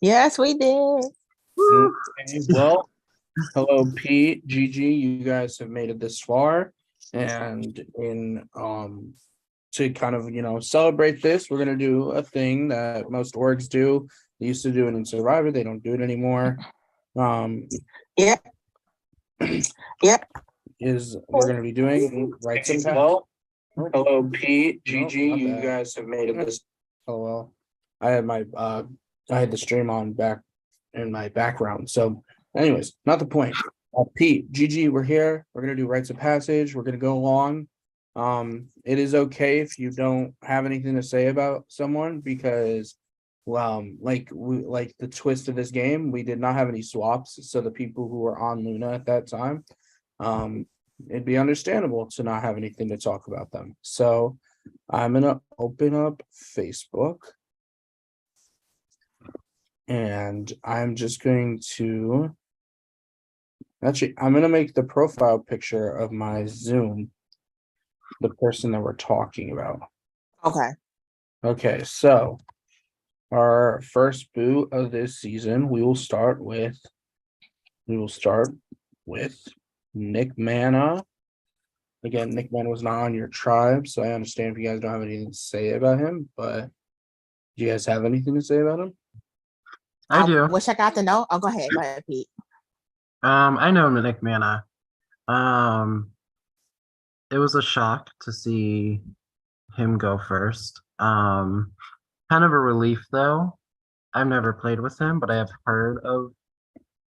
Yes, we did. Okay, well, hello, Pete, Gigi. You guys have made it this far, and in to kind of celebrate this, we're gonna do a thing that most orgs do. They used to do it in Survivor. They don't do it anymore. Um, Yep. Yep. is we're gonna be doing rights and well. Hello, Pete, Gigi. You guys have made it this. Oh well, I had my I had the stream on back in my background. So, anyways, not the point. Pete, Gigi, we're here. We're gonna do rites of passage. We're gonna go along. It is okay if you don't have anything to say about someone because, like the twist of this game, we did not have any swaps. So the people who were on Luna at that time, it'd be understandable to not have anything to talk about them. So I'm gonna open up Facebook and I'm just going to I'm gonna make the profile picture of my Zoom the person that we're talking about. Okay. Okay, so our first boot of this season, we will start with Nick Mana. Again, Nick Mana was not on your tribe, so I understand if you guys don't have anything to say about him, but do you guys have anything to say about him? I do. Wish I got to know. Oh, go ahead. Go ahead, Pete. I know Nick Mana. It was a shock to see him go first. Kind of a relief though. I've never played with him, but I have heard of,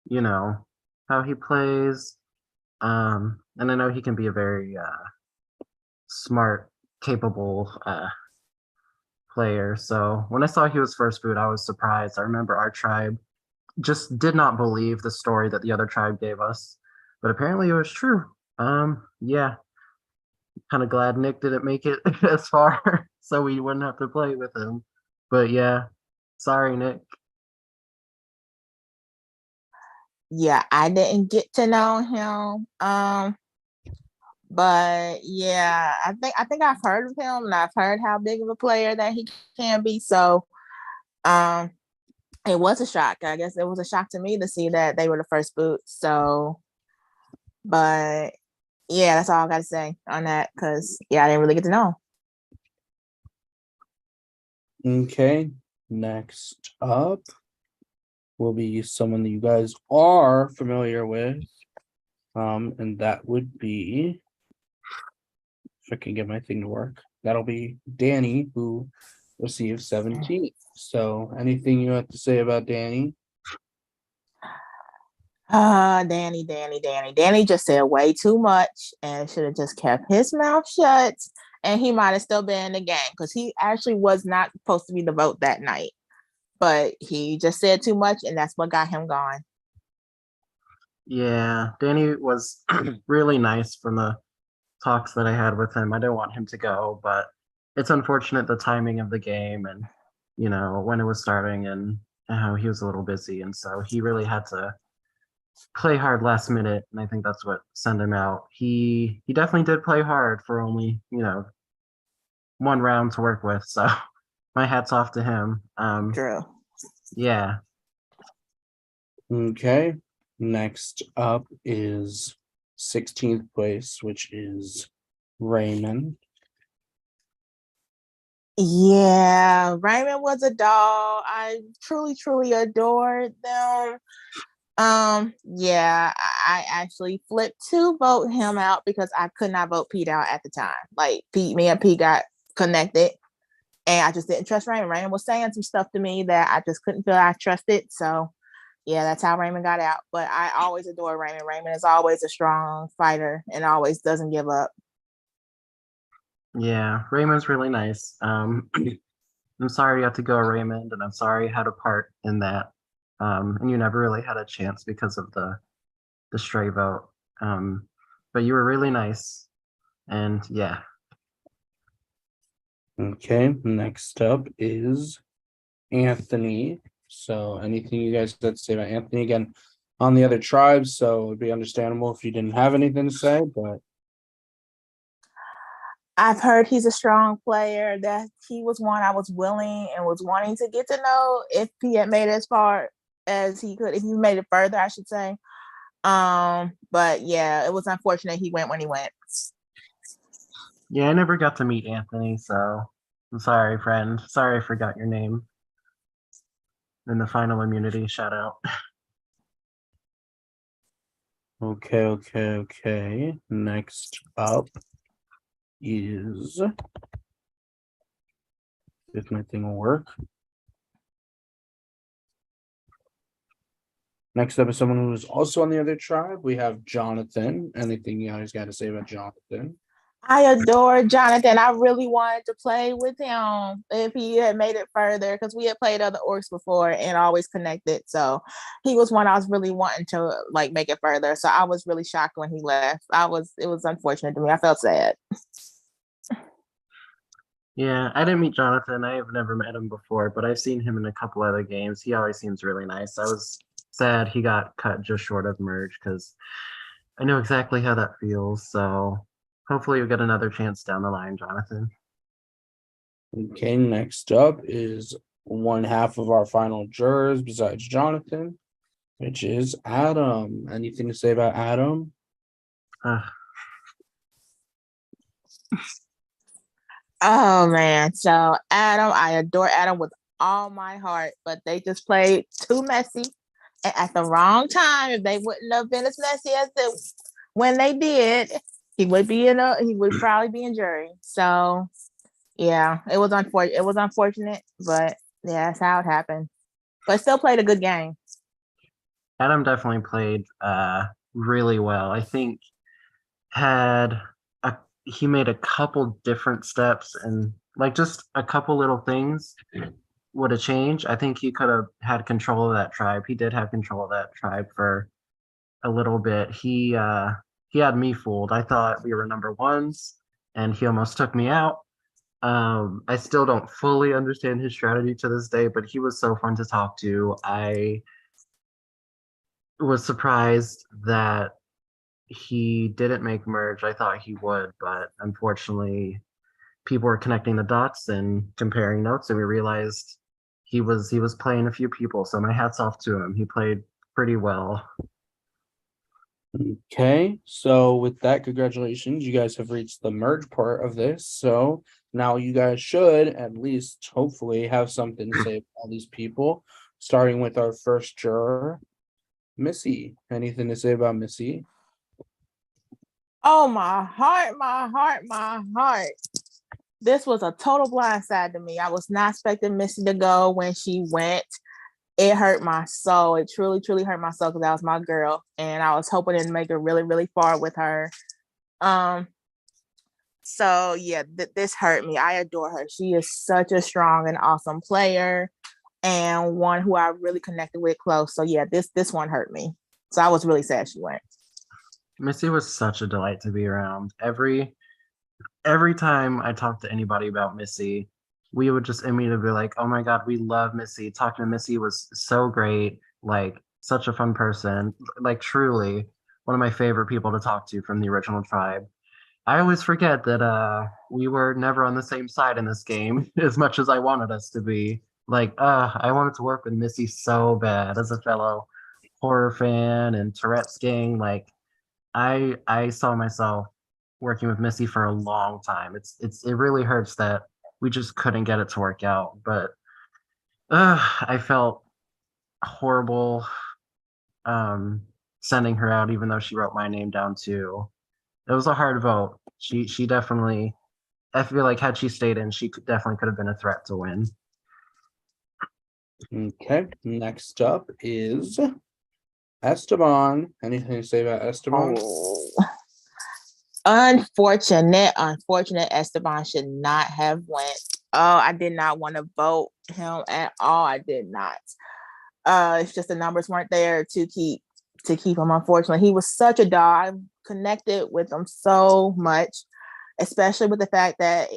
how he plays. And I know he can be a very smart, capable player. So when I saw he was first boot, I was surprised. I remember our tribe just did not believe the story that the other tribe gave us, but apparently it was true. Yeah, kind of glad Nick didn't make it as far, so we wouldn't have to play with him. But yeah, sorry, Nick. Yeah, I didn't get to know him. But yeah, I think I've heard of him and I've heard how big of a player that he can be. So um it was a shock. I guess it was a shock to me to see that they were the first boot. So but yeah, that's all I gotta say on that because yeah, I didn't really get to know. Okay, next up will be someone that you guys are familiar with. And that would be, if I can get my thing to work, that'll be Danny, who received 17. So anything you have to say about Danny? Danny just said way too much and should have just kept his mouth shut. And he might have still been in the game because he actually was not supposed to be the vote that night. But he just said too much, and that's what got him gone. Yeah, Danny was really nice from the talks that I had with him. I didn't want him to go, but it's unfortunate the timing of the game and when it was starting and how he was a little busy, and so he really had to play hard last minute, and I think that's what sent him out. He definitely did play hard for only one round to work with, so my hat's off to him. True. Yeah. Okay, next up is 16th place, which is Raymond. Yeah, Raymond was a doll. I truly, truly adored them. Yeah, I actually flipped to vote him out because I could not vote Pete out at the time. Like me and Pete got connected, and I just didn't trust Raymond. Raymond was saying some stuff to me that I just couldn't feel I trusted. So yeah, that's how Raymond got out. But I always adore Raymond. Raymond is always a strong fighter and always doesn't give up. Yeah, Raymond's really nice. I'm sorry you had to go, Raymond, and I'm sorry you had a part in that. And you never really had a chance because of the stray vote. But you were really nice, and yeah. Okay, next up is Anthony. So anything you guys had to say about Anthony again on the other tribes, so it'd be understandable if you didn't have anything to say, but I've heard he's a strong player, that he was one I was willing and was wanting to get to know if he had made it as far as he could, if he made it further, I should say. But yeah, it was unfortunate he went when he went. Yeah, I never got to meet Anthony, so I'm sorry, friend. Sorry I forgot your name. In the final immunity shout out. Okay. Next up is, if my thing will work. Next up is someone who is also on the other tribe. We have Jonathan. Anything you guys got to say about Jonathan? I adore Jonathan. I really wanted to play with him if he had made it further, because we had played other orcs before and always connected. So he was one I was really wanting to like make it further. So I was really shocked when he left. It was unfortunate to me. I felt sad. Yeah, I didn't meet Jonathan. I have never met him before, but I've seen him in a couple other games. He always seems really nice. I was sad he got cut just short of merge because I know exactly how that feels. So hopefully you'll get another chance down the line, Jonathan. Okay, next up is one half of our final jurors besides Jonathan, which is Adam. Anything to say about Adam? Uh, Oh man. So Adam, I adore Adam with all my heart, but they just played too messy and at the wrong time. If they wouldn't have been as messy as when they did, he would probably be in jury. So yeah, it was unfortunate. It was unfortunate, but yeah, that's how it happened. But still played a good game. Adam definitely played really well. I think had a, he made a couple different steps and like just a couple little things would have changed. I think he could have had control of that tribe. He did have control of that tribe for a little bit. He had me fooled. I thought we were number ones and he almost took me out. I still don't fully understand his strategy to this day, but he was so fun to talk to. I was surprised that he didn't make merge. I thought he would, but unfortunately, people were connecting the dots and comparing notes, and we realized he was playing a few people. So my hats off to him. He played pretty well. Okay, so with that, congratulations. You guys have reached the merge part of this. So now you guys should at least hopefully have something to say about all these people, starting with our first juror, Missy. Anything to say about Missy? Oh my heart, my heart, my heart. This was a total blindside to me. I was not expecting Missy to go when she went. It hurt my soul. It truly, truly hurt my soul because that was my girl, and I was hoping to make it really, really far with her. Um, so yeah, this hurt me. I adore her. She is such a strong and awesome player, and one who I really connected with close. So yeah, this one hurt me. So I was really sad she went. Missy was such a delight to be around. Every time I talked to anybody about Missy, we would just immediately be like, "Oh my God, we love Missy." Talking to Missy was so great, like such a fun person, like truly one of my favorite people to talk to from the original tribe. I always forget that we were never on the same side in this game as much as I wanted us to be. Like, I wanted to work with Missy so bad as a fellow horror fan and Tourette's gang. Like, I saw myself working with Missy for a long time. It really hurts that we just couldn't get it to work out. But I felt horrible sending her out, even though she wrote my name down too. It was a hard vote. She definitely. I feel like had she stayed in, definitely could have been a threat to win. Okay, next up is Esteban. Anything to say about Esteban? Oh, unfortunate. Esteban should not have went. Oh, I did not want to vote him at all. I did not. It's just the numbers weren't there to keep him. Unfortunately, he was such a dog. I connected with him so much, especially with the fact that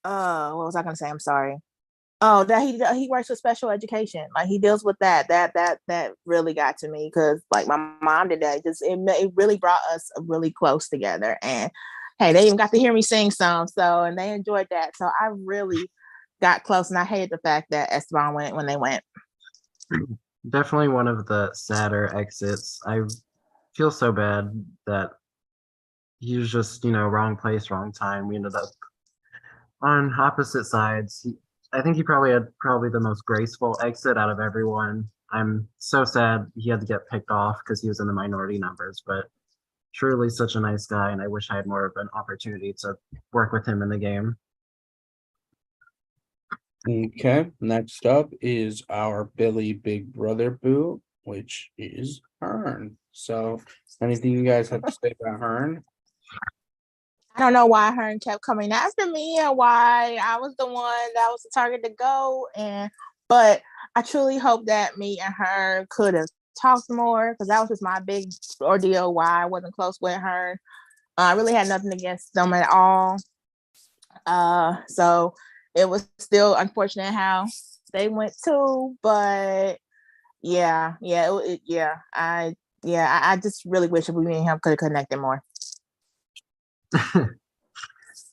what was I going to say? I'm sorry. Oh, that he works with special education. Like he deals with that. That really got to me because like my mom did that. It really brought us really close together, and hey, they even got to hear me sing some, so and they enjoyed that. So I really got close, and I hated the fact that Esteban went when they went. Definitely one of the sadder exits. I feel so bad that he was just, wrong place, wrong time. We ended up on opposite sides. I think he probably had the most graceful exit out of everyone. I'm so sad he had to get picked off because he was in the minority numbers, but truly such a nice guy, and I wish I had more of an opportunity to work with him in the game. Okay, next up is our Billy Big Brother Boo, which is Hearn. So, anything you guys have to say about Hearn? I don't know why Hearn kept coming after me and why I was the one that was the target to go. But I truly hope that me and her could have talked more, because that was just my big ordeal why I wasn't close with Hearn. I really had nothing against them at all. So it was still unfortunate how they went too, but I just really wish we and him could have connected more.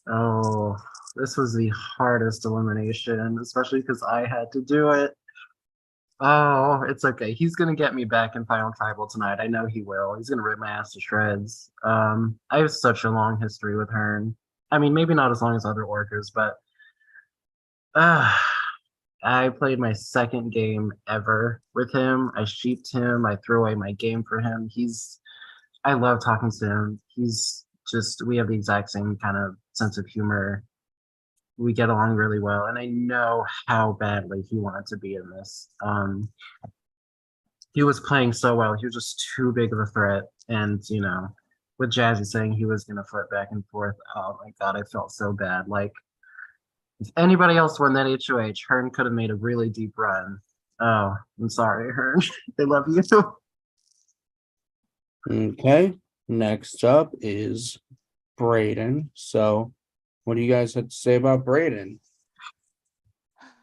Oh, this was the hardest elimination, especially because I had to do it. Oh, it's okay. He's gonna get me back in Final Tribal tonight. I know he will. He's gonna rip my ass to shreds. I have such a long history with Hearn. I mean, maybe not as long as other orcas, but I played my second game ever with him. I sheeped him. I threw away my game for him. I love talking to him. We have the exact same kind of sense of humor. We get along really well, and I know how badly he wanted to be in this. He was playing so well. He was just too big of a threat, and with Jazzy saying he was gonna flip back and forth, oh my god, I felt so bad. Like if anybody else won that HOH, Hearn could have made a really deep run. Oh, I'm sorry, Hearn. I love you. Okay, next up is Brayden. So, what do you guys have to say about Brayden?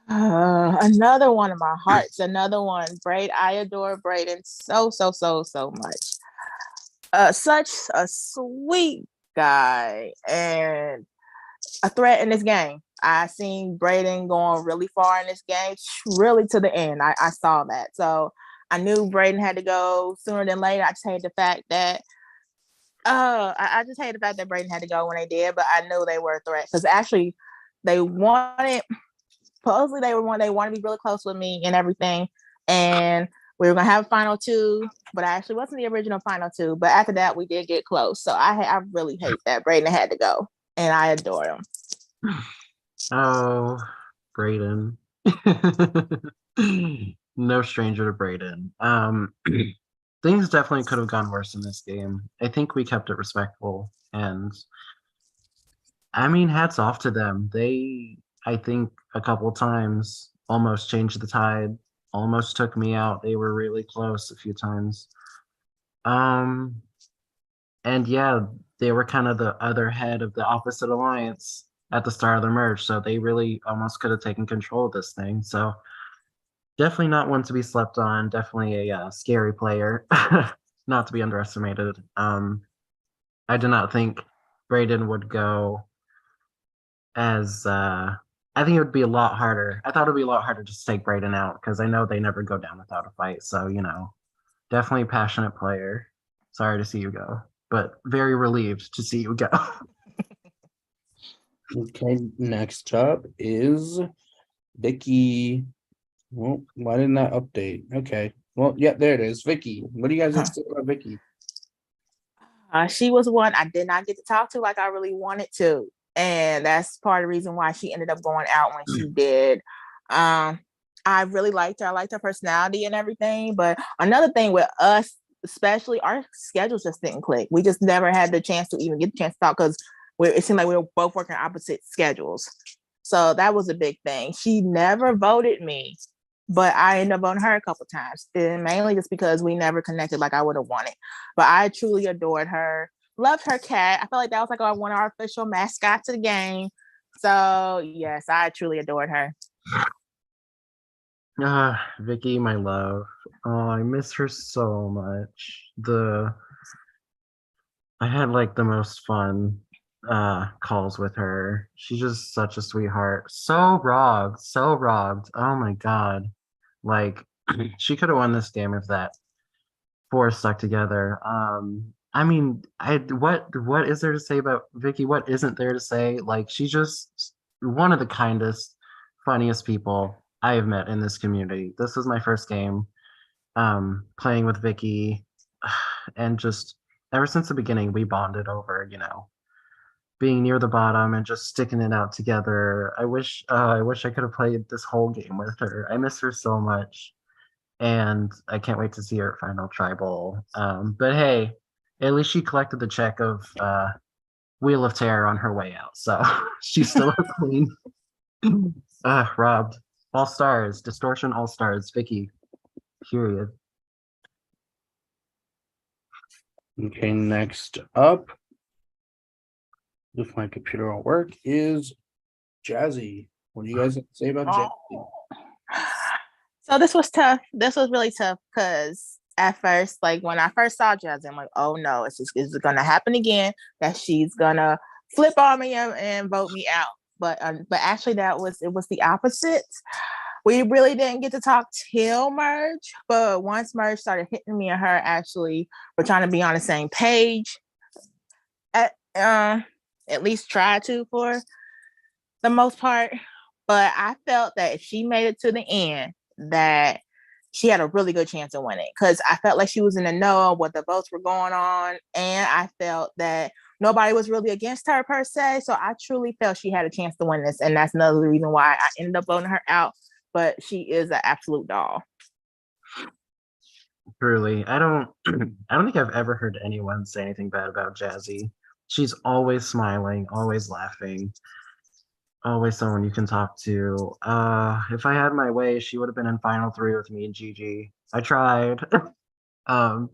Another one of my hearts, another one. I adore Brayden so much. Such a sweet guy and a threat in this game. I seen Brayden going really far in this game, really to the end. I saw that. So I knew Brayden had to go sooner than later. I just hate the fact that I just hate the fact that Brayden had to go when they did, but I knew they were a threat, because actually they wanted supposedly they want to be really close with me and everything. And we were gonna have a final two, but I actually wasn't the original final two. But after that, we did get close. So I really hate that Brayden had to go, and I adore him. Oh, Brayden. No stranger to Brayden. Things definitely could have gone worse in this game. I think we kept it respectful, and I mean, hats off to them. I think, a couple times almost changed the tide, almost took me out. They were really close a few times. And yeah, they were kind of the other head of the opposite alliance at the start of the merge, so they really almost could have taken control of this thing. So definitely not one to be slept on. Definitely a scary player, not to be underestimated. I did not think Brayden would go as I think it would be a lot harder. I thought it would be a lot harder just to take Brayden out, because I know they never go down without a fight. So, definitely a passionate player. Sorry to see you go, but very relieved to see you go. Okay, next up is Vicky. Well, why didn't that update? Okay. Well, yeah, there it is. Vicky. What do you guys have to say about Vicky? She was one I did not get to talk to like I really wanted to. And that's part of the reason why she ended up going out when she did. I really liked her. I liked her personality and everything. But another thing with us, especially, our schedules just didn't click. We just never had the chance to even get the chance to talk, because it seemed like we were both working opposite schedules. So that was a big thing. She never voted me, but I ended up voting her a couple times, and mainly just because we never connected like I would have wanted. But I truly adored her. Loved her cat. I felt like that was like one of our official mascots of the game. So yes, I truly adored her. Vicky, my love. Oh, I miss her so much. I had like the most fun calls with her. She's just such a sweetheart. So robbed. Oh my god. Like she could have won this game if that four stuck together. I mean, what is there to say about Vicky? What isn't there to say? Like she's just one of the kindest, funniest people I have met in this community. This was my first game playing with Vicky, and just ever since the beginning we bonded over, being near the bottom and just sticking it out together. I wish I could have played this whole game with her. I miss her so much, and I can't wait to see her at final tribal. But hey, at least she collected the check of Wheel of Terror on her way out, so she's still a queen. Robbed. All stars, distortion, all stars. Vicky. Period. Okay, next up, if my computer will work, is Jazzy. What do you guys have to say about Jazzy? So this was tough. This was really tough because at first, like when I first saw Jazzy, I'm like, oh no, is it going to happen again? That she's gonna flip on me and vote me out. But actually, it was the opposite. We really didn't get to talk till merge, but once merge started hitting me and her, actually, we're trying to be on the same page. At least try to for the most part. But I felt that if she made it to the end, that she had a really good chance of winning because I felt like she was in the know of what the votes were going on. And I felt that nobody was really against her per se. So I truly felt she had a chance to win this. And that's another reason why I ended up voting her out. But she is an absolute doll. Truly. I don't think I've ever heard anyone say anything bad about Jazzy. She's always smiling, always laughing, always someone you can talk to. If I had my way, she would have been in final 3 with me and Gigi. I tried. um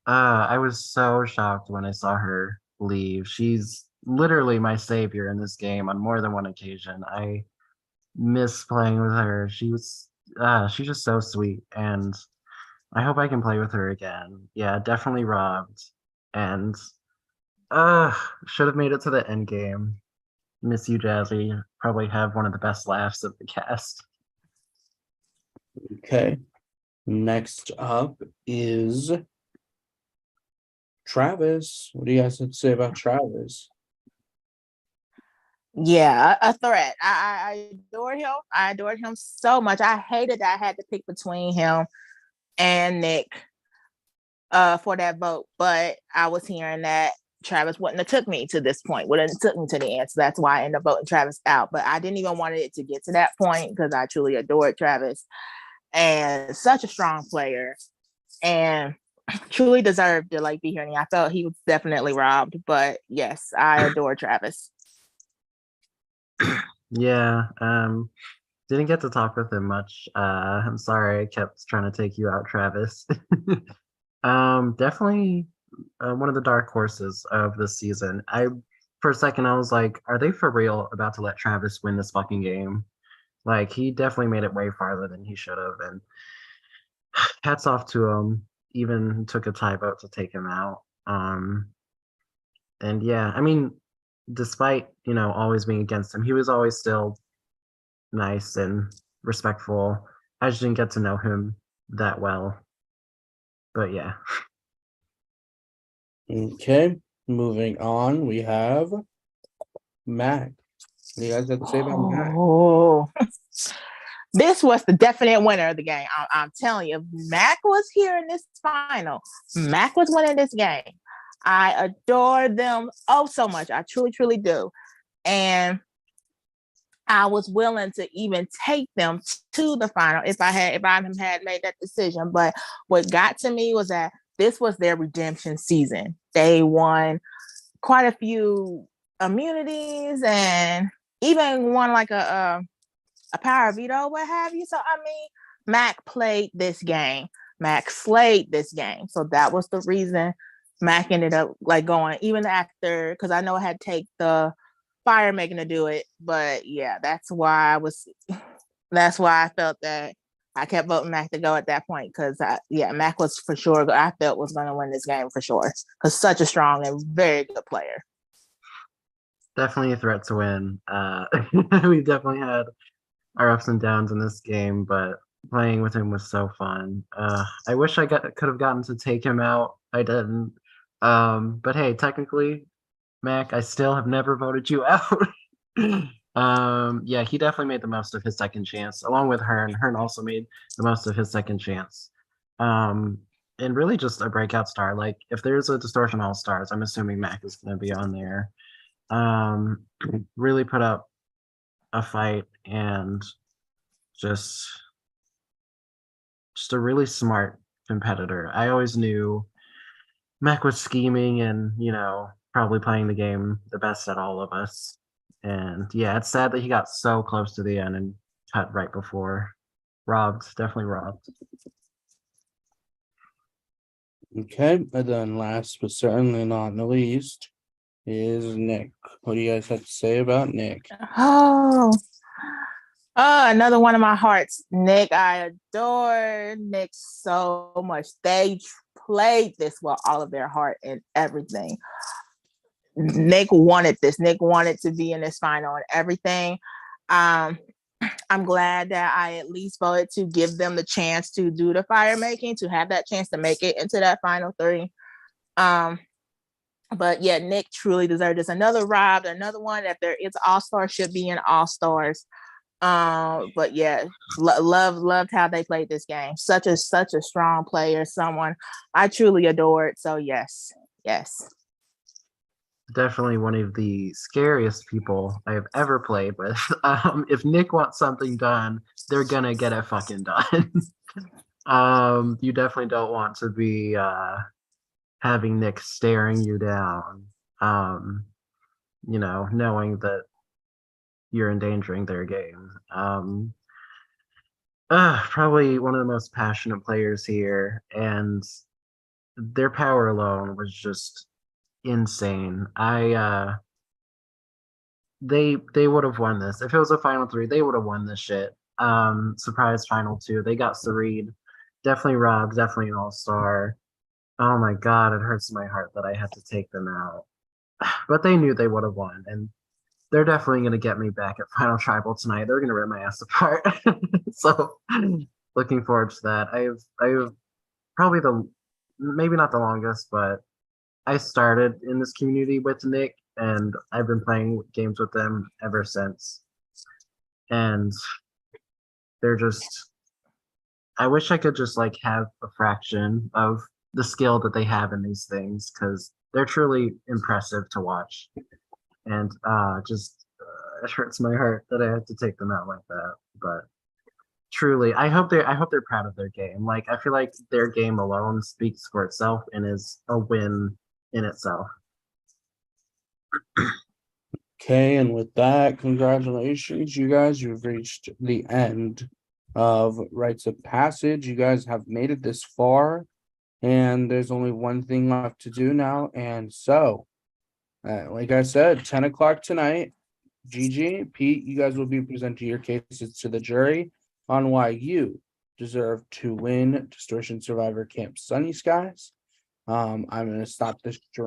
I was so shocked when I saw her leave. She's literally my savior in this game on more than one occasion. I miss playing with her. She's just so sweet, and I hope I can play with her again. Yeah, definitely robbed. And should have made it to the end game. Miss you, Jazzy. Probably have one of the best laughs of the cast. Okay. Next up is Travis. What do you guys have to say about Travis? Yeah, a threat. I adored him. I adored him so much. I hated that I had to pick between him and Nick for that vote, but I was hearing that Travis wouldn't have took me to this point, wouldn't have took me to the end. So that's why I ended up voting Travis out. But I didn't even want it to get to that point because I truly adored Travis and such a strong player and truly deserved to like be here. And I felt he was definitely robbed. But yes, I adore Travis. Yeah, didn't get to talk with him much. I'm sorry I kept trying to take you out, Travis. Definitely one of the dark horses of this season. For a second I was like, are they for real about to let Travis win this fucking game? Like he definitely made it way farther than he should have, and hats off to him. Even took a tie vote to take him out. And yeah, I mean, despite always being against him, he was always still nice and respectful. I just didn't get to know him that well, but yeah. Okay, moving on, we have Mac. What do you guys have to say about Mac? Oh, this was the definite winner of the game. I'm telling you, Mac was here in this final. Mac was winning this game. I adore them oh so much. I truly, truly do. And I was willing to even take them to the final if I had made that decision. But what got to me was that this was their redemption season. They won quite a few immunities and even won like a power veto, what have you. So I mean, Mac played this game. Mac slayed this game. So that was the reason Mac ended up like going, even after, because I know I had to take the fire making to do it. But yeah, that's why I felt that I kept voting Mac to go at that point because Mac was for sure I felt was going to win this game for sure because such a strong and very good player. definitely a threat to win. We definitely had our ups and downs in this game, but playing with him was so fun. I wish could have gotten to take him out. I didn't. But hey, technically, Mac, I still have never voted you out. Yeah, he definitely made the most of his second chance, along with Hearn. Hearn also made the most of his second chance. Um, and really just a breakout star. Like if there's a Distortion All Stars, I'm assuming Mac is going to be on there. Um, really put up a fight and just just a really smart competitor. I always knew Mac was scheming and, probably playing the game the best at all of us. And yeah, it's sad that he got so close to the end and cut right before. Robbed, definitely robbed. Okay, and then last but certainly not the least is Nick. What do you guys have to say about Nick? Oh, another one of my hearts. Nick, I adore Nick so much. They played this with all of their heart and everything. Nick wanted this. Nick wanted to be in this final and everything. I'm glad that I at least voted to give them the chance to do the fire making, to have that chance to make it into that final three. But yeah, Nick truly deserved this. Another Rob, another one that there is all-star should be in all-stars. But yeah, loved how they played this game. Such a strong player, someone I truly adored. So yes. Definitely one of the scariest people I have ever played with. If Nick wants something done, they're gonna get it fucking done. You definitely don't want to be having Nick staring you down. Knowing that you're endangering their game. Probably one of the most passionate players here, and their power alone was just insane. They would have won this. If it was a final three, they would have won this shit. Surprise final two. They got Sareed. Definitely Rob, definitely an all-star. Oh my god, it hurts my heart that I had to take them out. But they knew they would have won, and they're definitely gonna get me back at Final Tribal tonight. They're gonna rip my ass apart. So looking forward to that. I have probably maybe not the longest, but I started in this community with Nick, and I've been playing games with them ever since. And they're just, I wish I could just like have a fraction of the skill that they have in these things because they're truly impressive to watch. And it hurts my heart that I had to take them out like that. But truly, I hope they're proud of their game. Like I feel like their game alone speaks for itself and is a win in itself. Okay, and with that, congratulations, you guys. You've reached the end of Rites of Passage. You guys have made it this far, and there's only one thing left to do now. And so, like I said, 10 o'clock tonight, Gigi, Pete, you guys will be presenting your cases to the jury on why you deserve to win Distortion Survivor Camp Sunny Skies. I'm going to stop this jury.